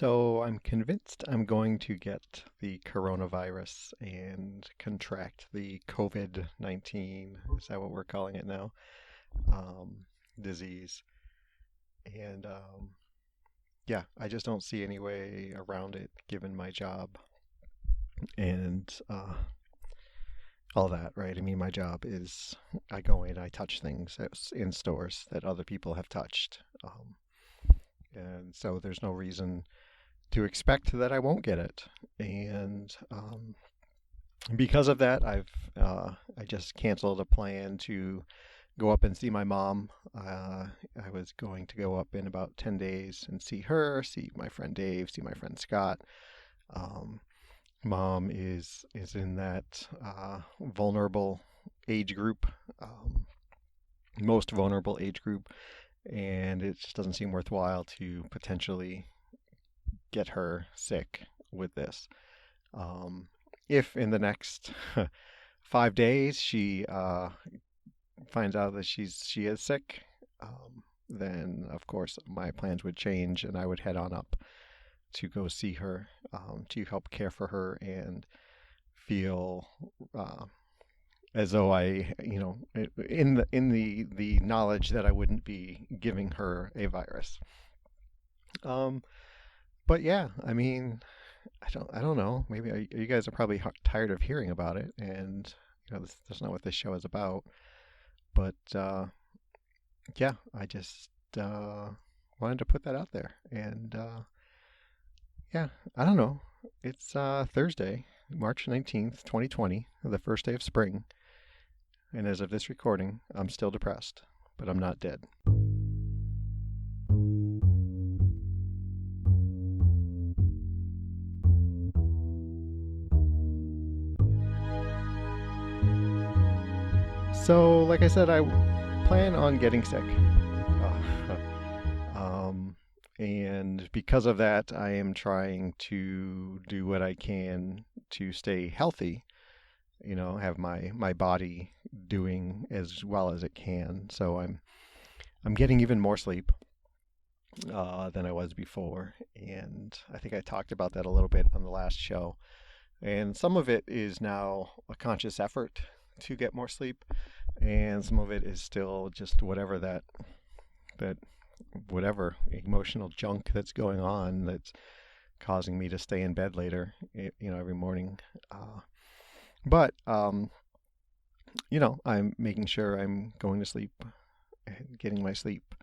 So I'm convinced I'm going to get the coronavirus and contract the COVID-19, is that what we're calling it now? Um, Disease. And yeah, I just don't see any way around it given my job and all that, right? I mean, my job is I go in, I touch things in stores that other people have touched. And so there's no reason to expect that I won't get it. And because of that, I just canceled a plan to go up and see my mom. I was going to go up in about 10 days and see her, see my friend Dave, see my friend Scott. Um, Mom is in that vulnerable age group, um, most vulnerable age group, and it just doesn't seem worthwhile to potentially get her sick with this. Um, if in the next 5 days she finds out that she is sick, then of course my plans would change and I would head on up to go see her, to help care for her and feel uh, as though in the knowledge that I wouldn't be giving her a virus. Um, but yeah, I mean, I don't know. Maybe you guys are probably tired of hearing about it, and that's not what this show is about. But yeah, I just wanted to put that out there, and yeah, I don't know. It's Thursday, March 19th, 2020, the first day of spring, and as of this recording, I'm still depressed, but I'm not dead. So, like I said, I plan on getting sick. Um, and because of that, I am trying to do what I can to stay healthy, have my body doing as well as it can. So I'm getting even more sleep than I was before, and I think I talked about that a little bit on the last show. And some of it is now a conscious effort to get more sleep, and some of it is still just that whatever emotional junk that's going on that's causing me to stay in bed later, every morning. But I'm making sure I'm going to sleep, and getting my sleep,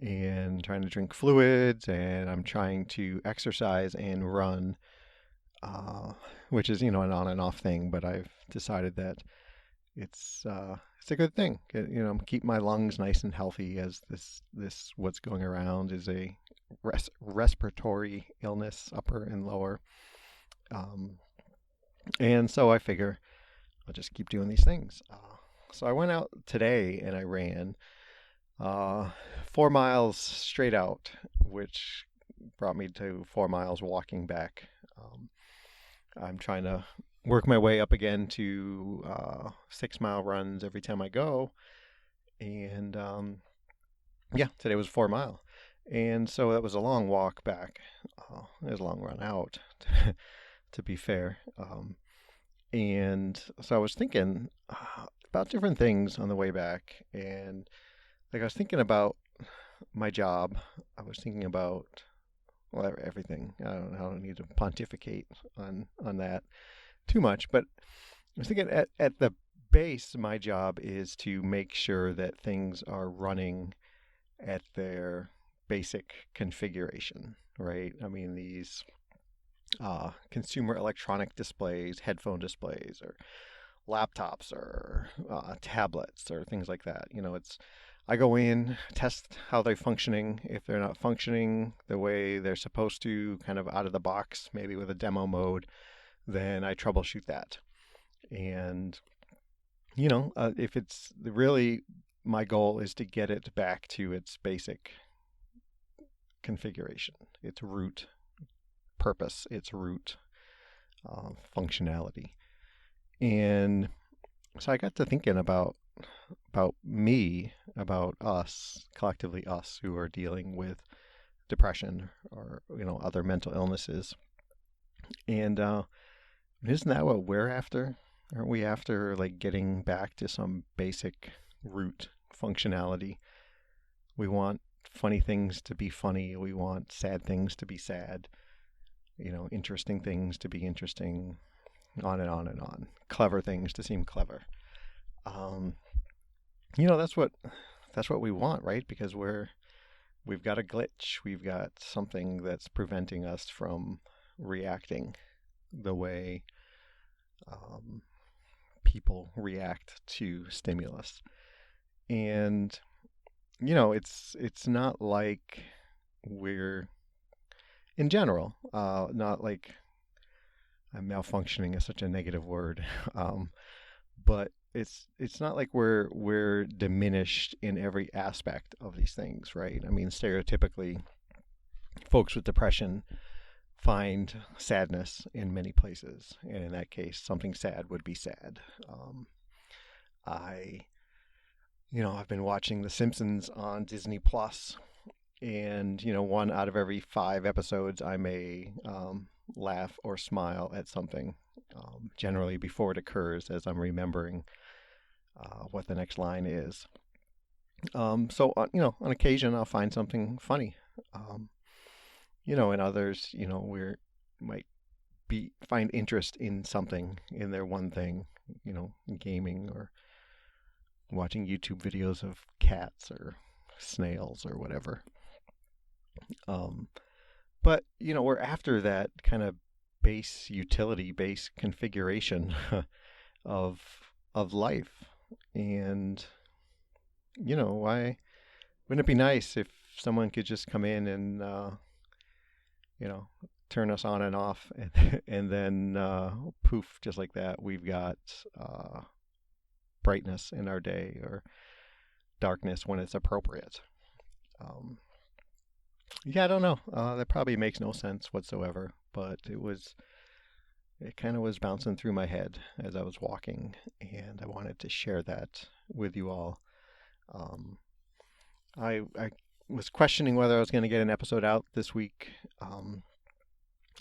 and trying to drink fluids, and I'm trying to exercise and run, uh, which is an on and off thing. But I've decided that it's a good thing. Keep my lungs nice and healthy, as this what's going around is a respiratory illness, upper and lower. Um, and so I figure I'll just keep doing these things. So I went out today and I ran 4 miles straight out, which brought me to 4 miles walking back. I'm trying to work my way up again to 6 mile runs every time I go. And yeah, today was 4 mile. And so that was a long walk back. It was a long run out, to be fair. And so I was thinking about different things on the way back. And like I was thinking about my job. I was thinking about, well, everything. I don't need to pontificate on that too much, but I was thinking at the base, my job is to make sure that things are running at their basic configuration, right? I mean, these consumer electronic displays, headphone displays, or laptops, or tablets, or things like that. I go in, test how they're functioning. If they're not functioning the way they're supposed to, kind of out of the box, maybe with a demo mode, then I troubleshoot that. And if it's really, my goal is to get it back to its basic configuration, its root purpose, its root functionality. And so I got to thinking about me, about us, collectively us, who are dealing with depression or other mental illnesses. And isn't that what we're after? Aren't we after like getting back to some basic root functionality? We want funny things to be funny. We want sad things to be sad. Interesting things to be interesting. On and on and on. Clever things to seem clever. Um, that's what we want, right? Because we've got a glitch. We've got something that's preventing us from reacting the way um, people react to stimulus. And it's not like we're in general, not like malfunctioning is such a negative word, but it's not like we're diminished in every aspect of these things, right? I mean, stereotypically, folks with depression find sadness in many places, and in that case, something sad would be sad. I, I've been watching The Simpsons on Disney Plus, and one out of every 5 episodes, I may laugh or smile at something, generally before it occurs, as I'm remembering what the next line is. So on occasion, I'll find something funny. Um, and others, we might be find interest in something, in their one thing, gaming or watching YouTube videos of cats or snails or whatever. Um, but we're after that kind of base utility, base configuration of life, and why wouldn't it be nice if someone could just come in and you know turn us on and off, and and then poof, just like that, we've got uh, brightness in our day or darkness when it's appropriate. Um, yeah, I don't know. That probably makes no sense whatsoever, but it kind of was bouncing through my head as I was walking, and I wanted to share that with you all. Um, I was questioning whether I was going to get an episode out this week. Um,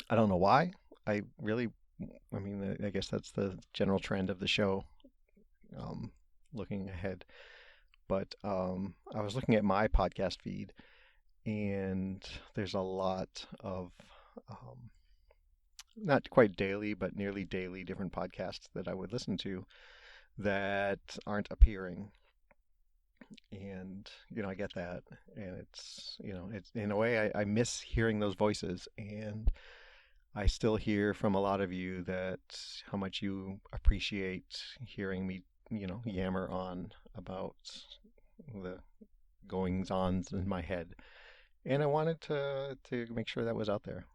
I don't know why. I really, I mean, I guess that's the general trend of the show, um, looking ahead. But I was looking at my podcast feed, and there's a lot of um, not quite daily, but nearly daily different podcasts that I would listen to that aren't appearing. And, I get that. And it's in a way, I miss hearing those voices. And I still hear from a lot of you that how much you appreciate hearing me, yammer on about the goings ons in my head. And I wanted to make sure that was out there,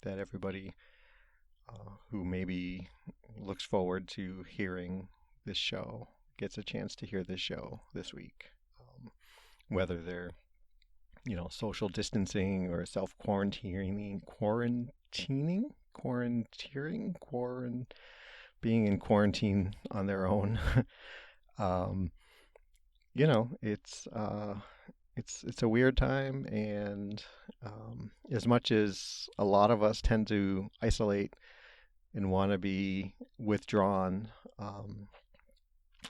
that everybody who maybe looks forward to hearing this show gets a chance to hear this show this week. Whether they're, social distancing or self quarantining, being in quarantine on their own. um, it's a weird time, and as much as a lot of us tend to isolate and want to be withdrawn,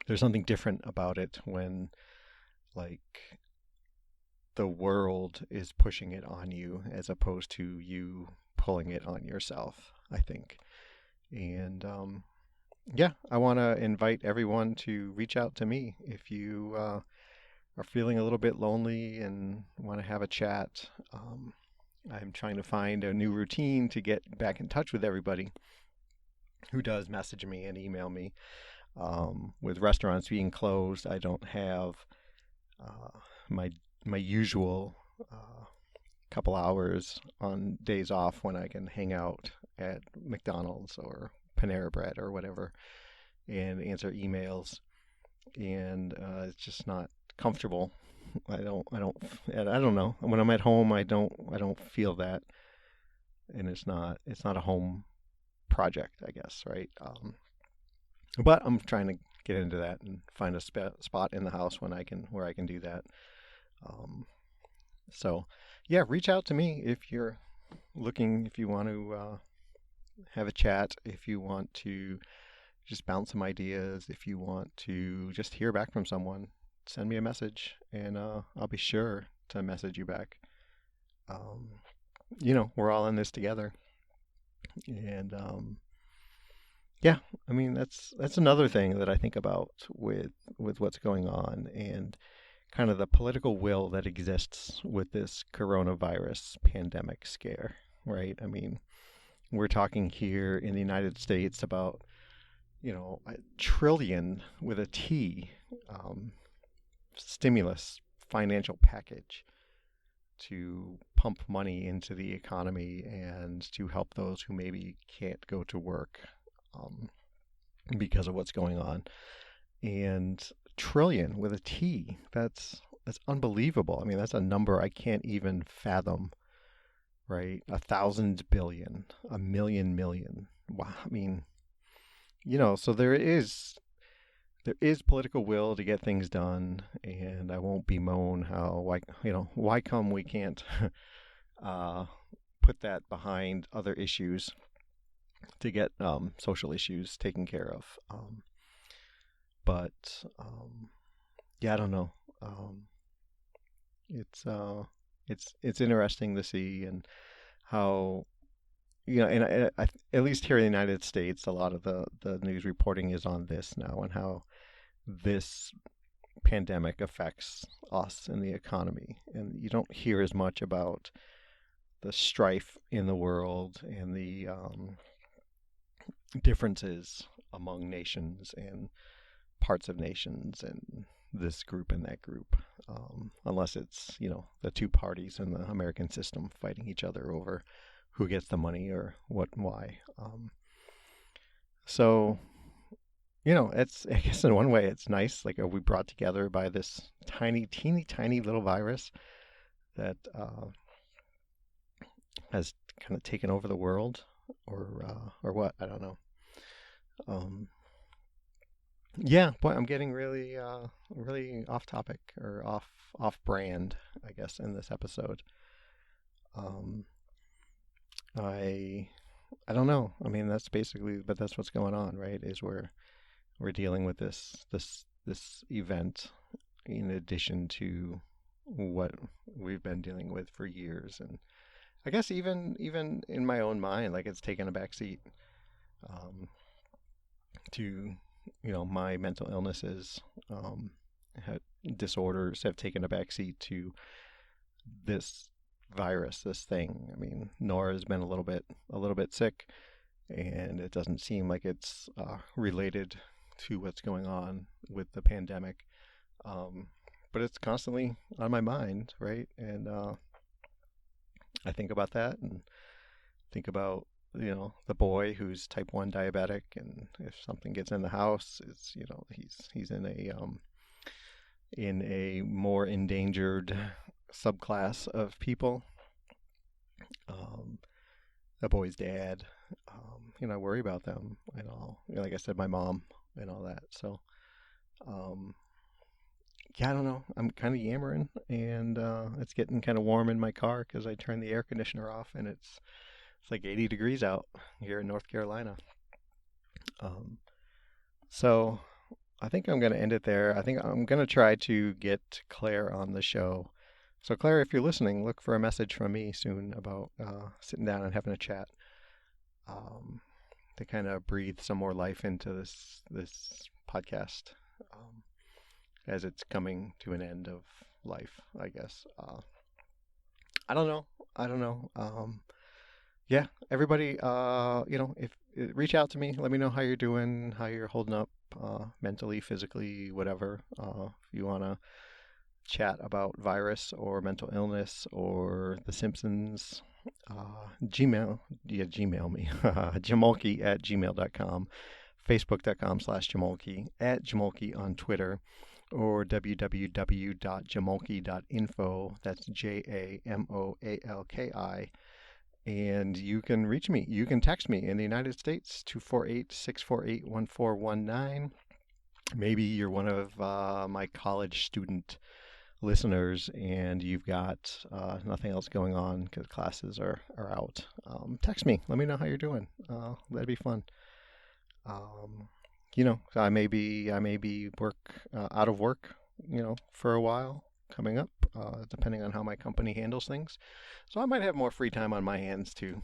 there's something different about it when, like, the world is pushing it on you as opposed to you pulling it on yourself, I think. And yeah, I want to invite everyone to reach out to me if you are feeling a little bit lonely and want to have a chat. I'm trying to find a new routine to get back in touch with everybody who does message me and email me. With restaurants being closed, I don't have my usual couple hours on days off when I can hang out at McDonald's or Panera Bread or whatever and answer emails, and it's just not comfortable. I don't know. When I'm at home, I don't feel that, and it's not a home project, I guess, right? But I'm trying to get into that and find a spot in the house where I can do that. Um, So, yeah, reach out to me if you're looking, if you want to have a chat, if you want to just bounce some ideas, if you want to just hear back from someone, send me a message and I'll be sure to message you back. Um, we're all in this together. And yeah, I mean that's another thing that I think about with what's going on and kind of the political will that exists with this coronavirus pandemic scare, right? I mean, we're talking here in the United States about, a trillion with a T um, stimulus financial package to pump money into the economy and to help those who maybe can't go to work um, because of what's going on. And trillion with a T, that's unbelievable. I mean, that's a number I can't even fathom, right? 1,000 billion, a million million. Wow. I mean, so there is political will to get things done, and I won't bemoan why come we can't uh, put that behind other issues to get social issues taken care of. But yeah, I don't know. Um, it's it's interesting to see and how and at least here in the United States, a lot of the news reporting is on this now and how this pandemic affects us and the economy. And you don't hear as much about the strife in the world and the differences among nations and parts of nations and this group and that group, unless it's, the two parties in the American system fighting each other over who gets the money or what and why. So, it's, I guess in one way, it's nice. Like, are we brought together by this tiny, teeny, tiny little virus that has kind of taken over the world, or what? I don't know. Um, yeah, boy, I'm getting really, really off topic or off brand, I guess, in this episode. Um, I I don't know. I mean, but that's what's going on, right? Is we're dealing with this event in addition to what we've been dealing with for years, and I guess even in my own mind, like it's taken a back seat um, to my mental illnesses, um, disorders have taken a back seat to this virus, this thing. I mean, Nora's been a little bit sick, and it doesn't seem like it's related to what's going on with the pandemic. Um, but it's constantly on my mind, right? And I think about that and think about the boy who's type 1 diabetic, and if something gets in the house, it's he's in a more endangered subclass of people. Um, the boy's dad, I worry about them and all. Like I said, my mom and all that. So, um, yeah, I don't know. I'm kind of yammering, and it's getting kind of warm in my car because I turned the air conditioner off, and it's like 80 degrees out here in North Carolina. Um, so I think I'm going to end it there. I think I'm going to try to get Claire on the show. So Claire, if you're listening, look for a message from me soon about sitting down and having a chat, um, to kind of breathe some more life into this podcast, um, as it's coming to an end of life, I guess. I don't know. I don't know. Yeah, everybody, if reach out to me, let me know how you're doing, how you're holding up, mentally, physically, whatever. If you want to chat about virus or mental illness or The Simpsons, Gmail me, jamulkey@gmail.com, facebook.com/jamulkey, @jamulkey on Twitter, or www.jamulkey.info. That's JAMOALKI. And you can reach me. You can text me in the United States, 248-648-1419. Maybe you're one of my college student listeners and you've got nothing else going on because classes are out, text me. Let me know how you're doing. That'd be fun. Um, I may be out of work, for a while coming up, depending on how my company handles things. So I might have more free time on my hands too.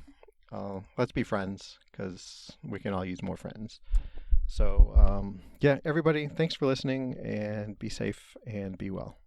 Let's be friends because we can all use more friends. So, yeah, everybody, thanks for listening and be safe and be well.